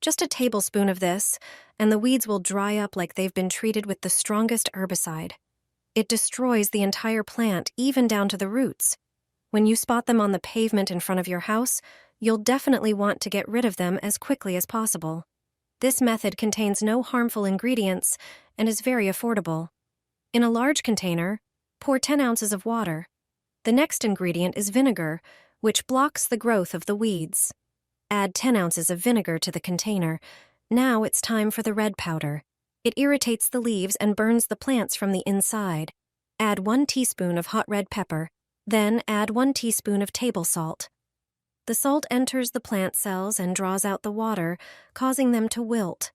Just a tablespoon of this, and the weeds will dry up like they've been treated with the strongest herbicide. It destroys the entire plant, even down to the roots. When you spot them on the pavement in front of your house, you'll definitely want to get rid of them as quickly as possible. This method contains no harmful ingredients and is very affordable. In a large container, pour 10 ounces of water. The next ingredient is vinegar, which blocks the growth of the weeds. Add 10 ounces of vinegar to the container. Now it's time for the red powder. It irritates the leaves and burns the plants from the inside. Add 1 teaspoon of hot red pepper. Then add 1 teaspoon of table salt. The salt enters the plant cells and draws out the water, causing them to wilt.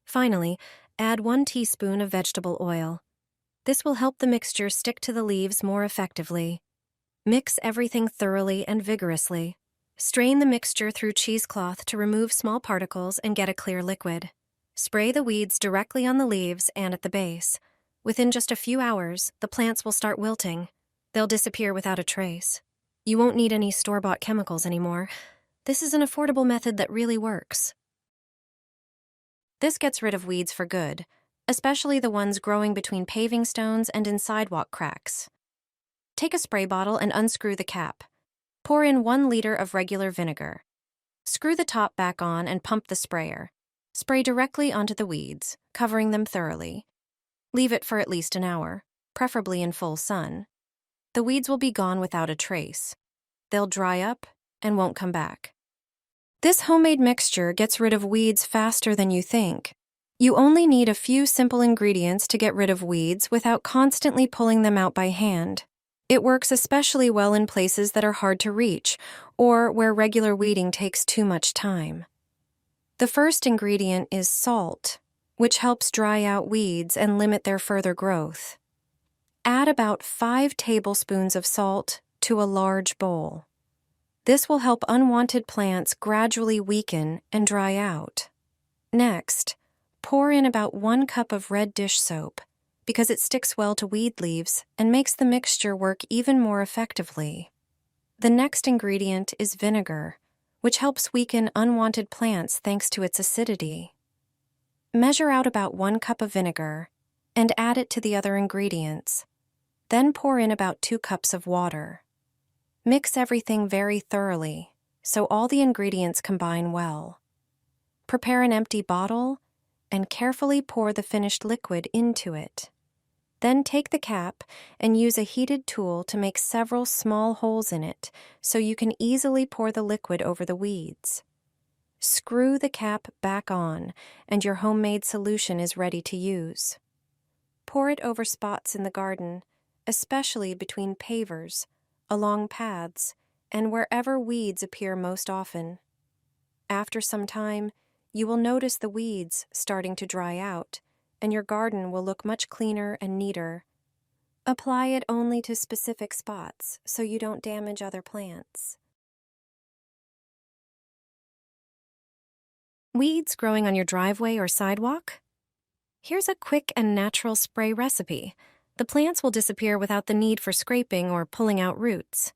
Finally, add 1 teaspoon of vegetable oil. This will help the mixture stick to the leaves more effectively. Mix everything thoroughly and vigorously. Strain the mixture through cheesecloth to remove small particles and get a clear liquid. Spray the weeds directly on the leaves and at the base. Within just a few hours, the plants will start wilting. They'll disappear without a trace. You won't need any store-bought chemicals anymore. This is an affordable method that really works. This gets rid of weeds for good, especially the ones growing between paving stones and in sidewalk cracks. Take a spray bottle and unscrew the cap. Pour in 1 liter of regular vinegar. Screw the top back on and pump the sprayer. Spray directly onto the weeds, covering them thoroughly. Leave it for at least an hour, preferably in full sun. The weeds will be gone without a trace. They'll dry up and won't come back. This homemade mixture gets rid of weeds faster than you think. You only need a few simple ingredients to get rid of weeds without constantly pulling them out by hand. It works especially well in places that are hard to reach or where regular weeding takes too much time. The first ingredient is salt, which helps dry out weeds and limit their further growth. Add about 5 tablespoons of salt to a large bowl. This will help unwanted plants gradually weaken and dry out. Next, pour in about 1 cup of red dish soap, because it sticks well to weed leaves and makes the mixture work even more effectively. The next ingredient is vinegar, which helps weaken unwanted plants thanks to its acidity. Measure out about 1 cup of vinegar and add it to the other ingredients. Then pour in about 2 cups of water. Mix everything very thoroughly so all the ingredients combine well. Prepare an empty bottle and carefully pour the finished liquid into it. Then take the cap and use a heated tool to make several small holes in it so you can easily pour the liquid over the weeds. Screw the cap back on and your homemade solution is ready to use. Pour it over spots in the garden, especially between pavers, along paths, and wherever weeds appear most often. After some time, you will notice the weeds starting to dry out, and your garden will look much cleaner and neater. Apply it only to specific spots so you don't damage other plants. Weeds growing on your driveway or sidewalk? Here's a quick and natural spray recipe. The plants will disappear without the need for scraping or pulling out roots.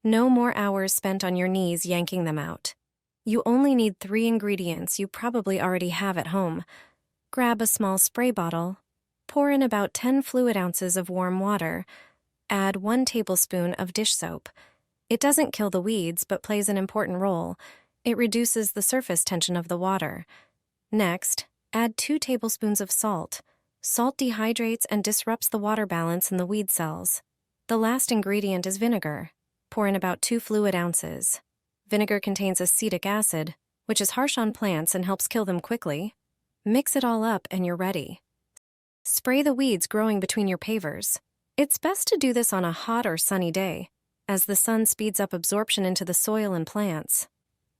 No more hours spent on your knees yanking them out. You only need 3 ingredients you probably already have at home. Grab a small spray bottle, pour in about 10 fluid ounces of warm water, add 1 tablespoon of dish soap. It doesn't kill the weeds but plays an important role. It reduces the surface tension of the water. Next, add 2 tablespoons of salt. Salt dehydrates and disrupts the water balance in the weed cells. The last ingredient is vinegar. Pour in about 2 fluid ounces. Vinegar contains acetic acid, which is harsh on plants and helps kill them quickly. Mix it all up and you're ready. Spray the weeds growing between your pavers. It's best to do this on a hot or sunny day, as the sun speeds up absorption into the soil and plants.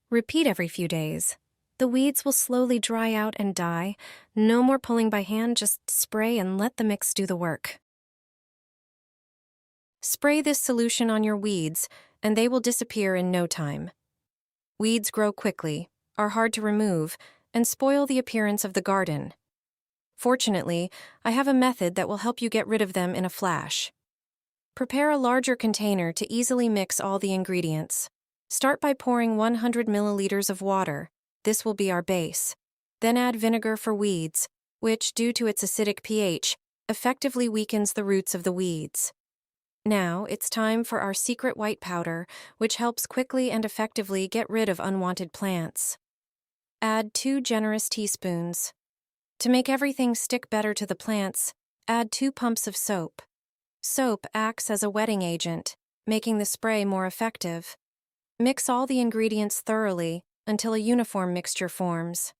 Repeat every few days. The weeds will slowly dry out and die. No more pulling by hand, just spray and let the mix do the work. Spray this solution on your weeds, and they will disappear in no time. Weeds grow quickly, are hard to remove, and spoil the appearance of the garden. Fortunately, I have a method that will help you get rid of them in a flash. Prepare a larger container to easily mix all the ingredients. Start by pouring 100 milliliters of water. This will be our base. Then add vinegar for weeds, which, due to its acidic pH, effectively weakens the roots of the weeds. Now, it's time for our secret white powder, which helps quickly and effectively get rid of unwanted plants. Add 2 generous teaspoons. To make everything stick better to the plants, add 2 pumps of soap. Soap acts as a wetting agent, making the spray more effective. Mix all the ingredients thoroughly until a uniform mixture forms.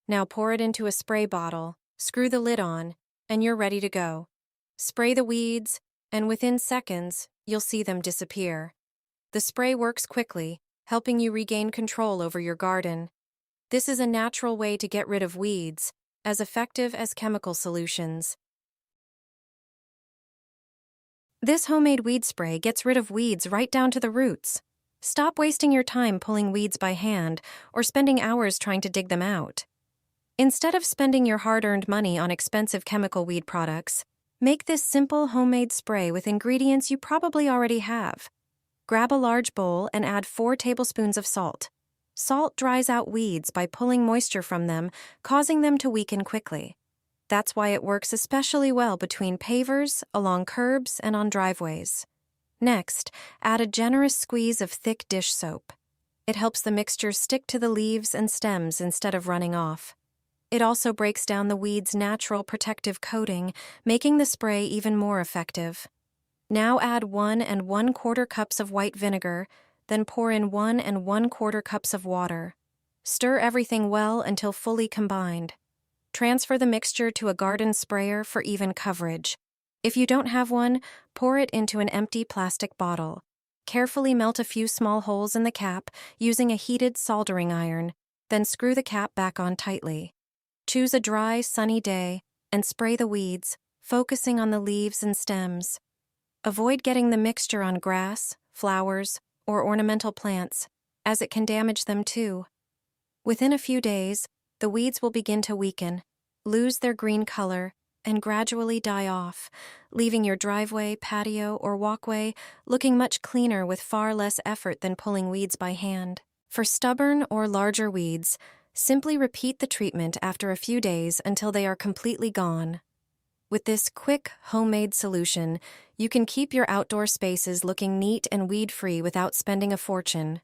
Now pour it into a spray bottle, screw the lid on, and you're ready to go. Spray the weeds, and within seconds, you'll see them disappear. The spray works quickly, helping you regain control over your garden. This is a natural way to get rid of weeds, as effective as chemical solutions. This homemade weed spray gets rid of weeds right down to the roots. Stop wasting your time pulling weeds by hand or spending hours trying to dig them out. Instead of spending your hard-earned money on expensive chemical weed products, make this simple homemade spray with ingredients you probably already have. Grab a large bowl and add 4 tablespoons of salt. Salt dries out weeds by pulling moisture from them, causing them to weaken quickly. That's why it works especially well between pavers, along curbs, and on driveways. Next, add a generous squeeze of thick dish soap. It helps the mixture stick to the leaves and stems instead of running off. It also breaks down the weed's natural protective coating, making the spray even more effective. Now add 1 1/4 cups of white vinegar, then pour in 1 1/4 cups of water. Stir everything well until fully combined. Transfer the mixture to a garden sprayer for even coverage. If you don't have one, pour it into an empty plastic bottle. Carefully melt a few small holes in the cap using a heated soldering iron, then screw the cap back on tightly. Choose a dry, sunny day and spray the weeds, focusing on the leaves and stems. Avoid getting the mixture on grass, flowers, or ornamental plants, as it can damage them too. Within a few days, the weeds will begin to weaken, lose their green color, and gradually die off, leaving your driveway, patio, or walkway looking much cleaner with far less effort than pulling weeds by hand. For stubborn or larger weeds, simply repeat the treatment after a few days until they are completely gone. With this quick, homemade solution, you can keep your outdoor spaces looking neat and weed-free without spending a fortune.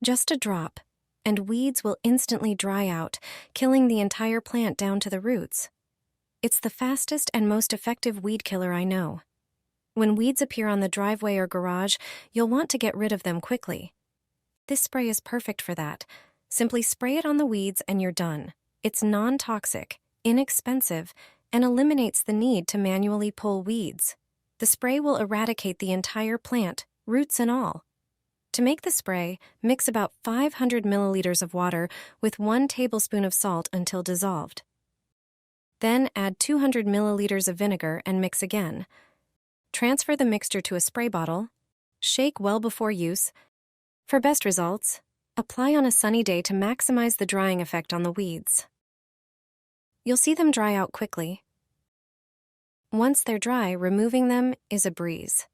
Just a drop, and weeds will instantly dry out, killing the entire plant down to the roots. It's the fastest and most effective weed killer I know. When weeds appear on the driveway or garage, you'll want to get rid of them quickly. This spray is perfect for that. Simply spray it on the weeds and you're done. It's non-toxic, inexpensive, and eliminates the need to manually pull weeds. The spray will eradicate the entire plant, roots and all. To make the spray, mix about 500 milliliters of water with 1 tablespoon of salt until dissolved. Then add 200 milliliters of vinegar and mix again. Transfer the mixture to a spray bottle. Shake well before use. For best results, apply on a sunny day to maximize the drying effect on the weeds. You'll see them dry out quickly. Once they're dry, removing them is a breeze.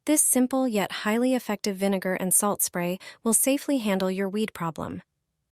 This simple yet highly effective vinegar and salt spray will safely handle your weed problem.